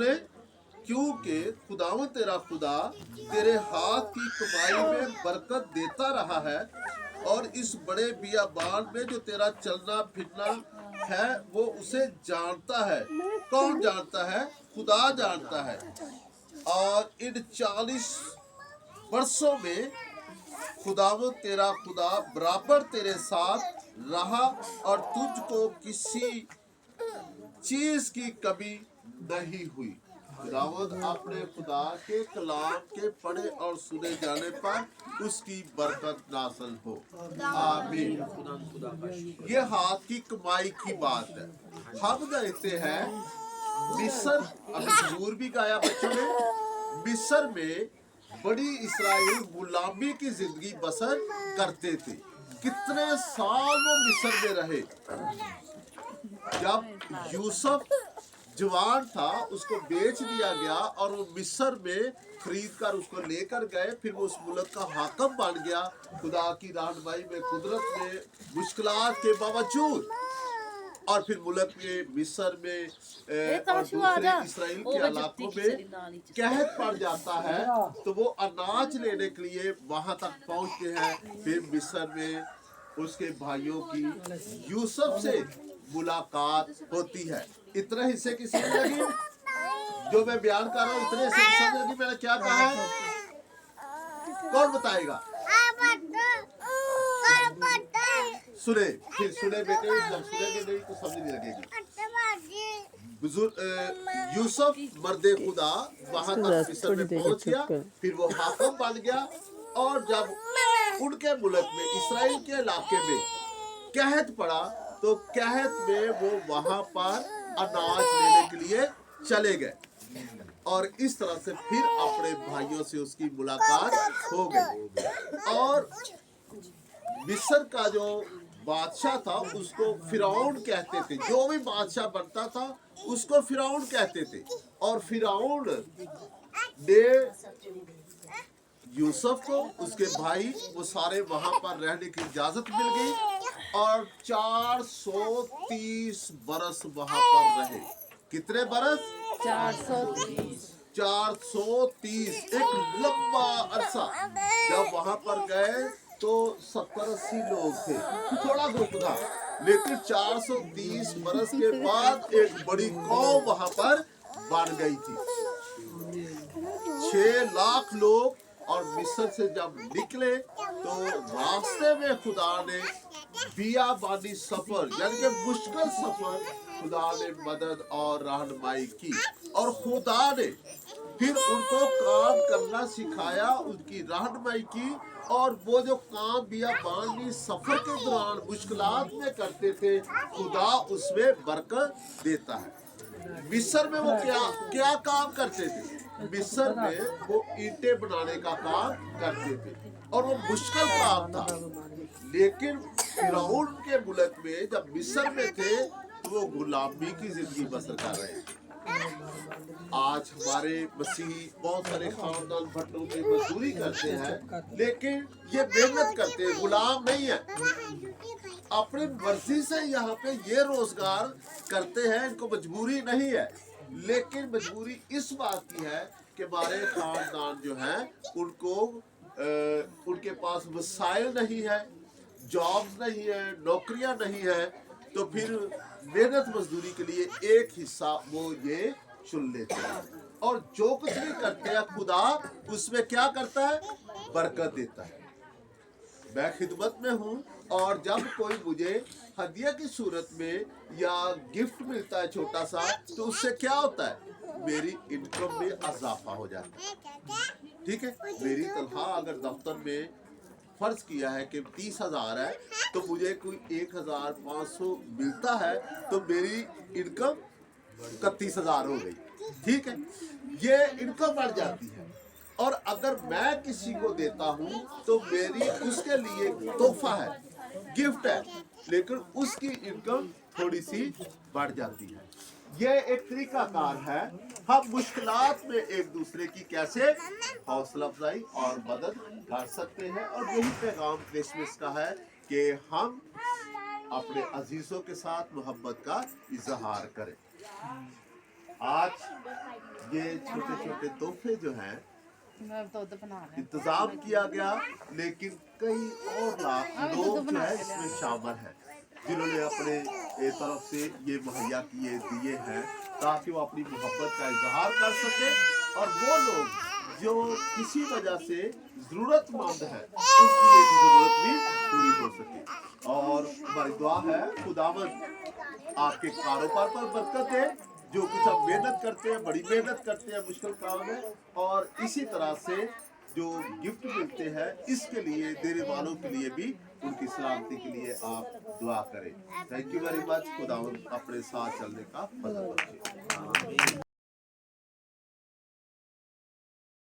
क्योंकि खुदावंद तेरा खुदा तेरे हाथ की कमाई में बरकत देता रहा है और इस बड़े बियाबान में जो तेरा चलना फिरना है वो उसे जानता है। कौन जानता है? खुदा जानता है। और इन 40 वर्षों में खुदावंद तेरा खुदा बराबर तेरे साथ रहा और तुझको किसी चीज की कमी नहीं हुई। खुदावंद अपने खुदा के कलाम के पढ़े और सुने जाने पर उसकी बरकत नासल हो। आमीन। ये हाथ की कमाई की बात है। हम देखते हैं मिस्र, अभी जरूर भी गाया बच्चों ने, मिस्र में बड़ी इसराइल गुलामी की जिंदगी बसर करते थे। कितने साल वो मिस्र में रहे। जब यूसुफ जवान था उसको बेच दिया गया और वो मिस्र में खरीद कर उसको लेकर गए। फिर वो उस मुल्क का हाकम बन गया खुदा की रहनुमाई में, कुदरत में, मुश्किलात के बावजूद। और फिर मुल्क में मिस्र में और दूसरे इसराइल के इलाकों में कहत पड़ जाता है तो वो अनाज लेने के लिए वहां तक पहुंचते हैं। फिर मिस्र में उसके भाइयों की यूसुफ से मुलाकात होती है। इतने हिस्से की समझ लगी जो मैं बयान कर रहा हूँ? इतने हिस्से की समझ लगी मैंने क्या कहा है? कौन बताएगा? सुने, फिर सुने बेटे, जब सुनेंगे नहीं तो समझ नहीं लगेगी। यूसुफ मर्दे खुदा वहां तक मिस्र में पहुंच गया। फिर वो हाकिम बन गया और जब उनके मुल्क में इसराइल के इलाके में कहत पड़ा तो कहत में वो वहां पर अनाज लेने के लिए चले गए और इस तरह से फिर अपने भाइयों से उसकी मुलाकात हो गई। और मिस्र का जो बादशाह था उसको फिरौन कहते थे। जो भी बादशाह बनता था उसको फिरौन कहते थे। और फिरौन ने यूसुफ को, उसके भाई, वो सारे वहां पर रहने की इजाजत मिल गई और 430 बरस वहां पर रहे। कितने बरस? 430। एक लंबा अरसा। जब वहां पर गए तो 70-80 लोग थे, थोड़ा ग्रुप था, लेकिन 430 बरस के बाद एक बड़ी कौम वहां पर बन गई थी। 6 लाख लोग। और मिस्र से जब निकले तो रास्ते में खुदा ने बियाबानी सफर यानी कि मुश्किल सफर खुदा ने मदद और रहनुमाई की और खुदा ने फिर उनको काम करना सिखाया, उनकी रहनुमाई की। और वो जो काम बियाबानी सफर के दौरान मुश्किलात में करते थे खुदा उसमें बरकत देता है। मिस्र में वो क्या काम करते थे? मिस्र में वो ईंटें बनाने का काम करते थे और वो मुश्किल काम था। लेकिन फिरौन के मुल्क में जब मिस्र में थे तो वो गुलामी की जिंदगी बसर कर रहे हैं। आज हमारे मसीही बहुत सारे खानदान भट्टों में मजदूरी करते हैं, लेकिन ये मेहनत करते हैं, गुलाम नहीं है। अपनी मर्जी से यहाँ पे ये रोजगार करते हैं, इनको मजबूरी नहीं है। लेकिन मजबूरी इस बात की है कि हमारे खानदान जो है उनको उनके पास वसाइल नहीं है, जॉब्स नहीं है, नौकरियां नहीं है, तो फिर मेहनत मजदूरी के लिए एक हिस्सा वो ये चुन लेते हैं। और जो कुछ भी करते हैं खुदा उसमें क्या करता है? बरकत देता है। मैं खिदमत में हूँ और जब कोई मुझे हदिया की सूरत में या गिफ्ट मिलता है छोटा सा, तो उससे क्या होता है? मेरी इनकम में इजाफा हो जाता है। ठीक है, मेरी तनख्वाह अगर दफ्तर में फर्ज किया है कि 30,000 है तो मुझे कोई 1,500 मिलता है तो मेरी इनकम 31,000 हो गई। ठीक है, ये इनकम बढ़ जाती है। और अगर मैं किसी को देता हूँ तो मेरी उसके लिए तोहफा है, गिफ्ट है, लेकिन उसकी इनकम थोड़ी सी बढ़ जाती है। ये एक तरीका कार है हम मुश्किलात में एक दूसरे की कैसे हौसला अफजाई और मदद कर सकते हैं। और यही पैगाम क्रिसमस का है कि हम अपने अजीजों के साथ मोहब्बत का इजहार करें। आज ये छोटे छोटे तोहफे जो हैं इंतजाम इंतजाम किया गया, लेकिन कई और लोग जो है इसमें शामिल हैं जिन्होंने अपने तरफ से ये मुहैया किए दिए हैं ताकि वो अपनी मोहब्बत का इजहार कर सके, और वो लोग जो किसी वजह से जरूरतमंद है उनकी एक जरूरत भी पूरी हो सके। और हमारी दुआ है खुदावंद आपके कारोबार पर बरकत दे, जो कुछ आप मेहनत करते हैं, बड़ी मेहनत करते हैं मुश्किल काम में, और इसी तरह से जो गिफ्ट मिलते हैं इसके लिए देने वालों के लिए भी उनकी सलामती के लिए आप दुआ करें। Thank you very much. खुदावंद अपने साथ चलने का फजल बख्शे।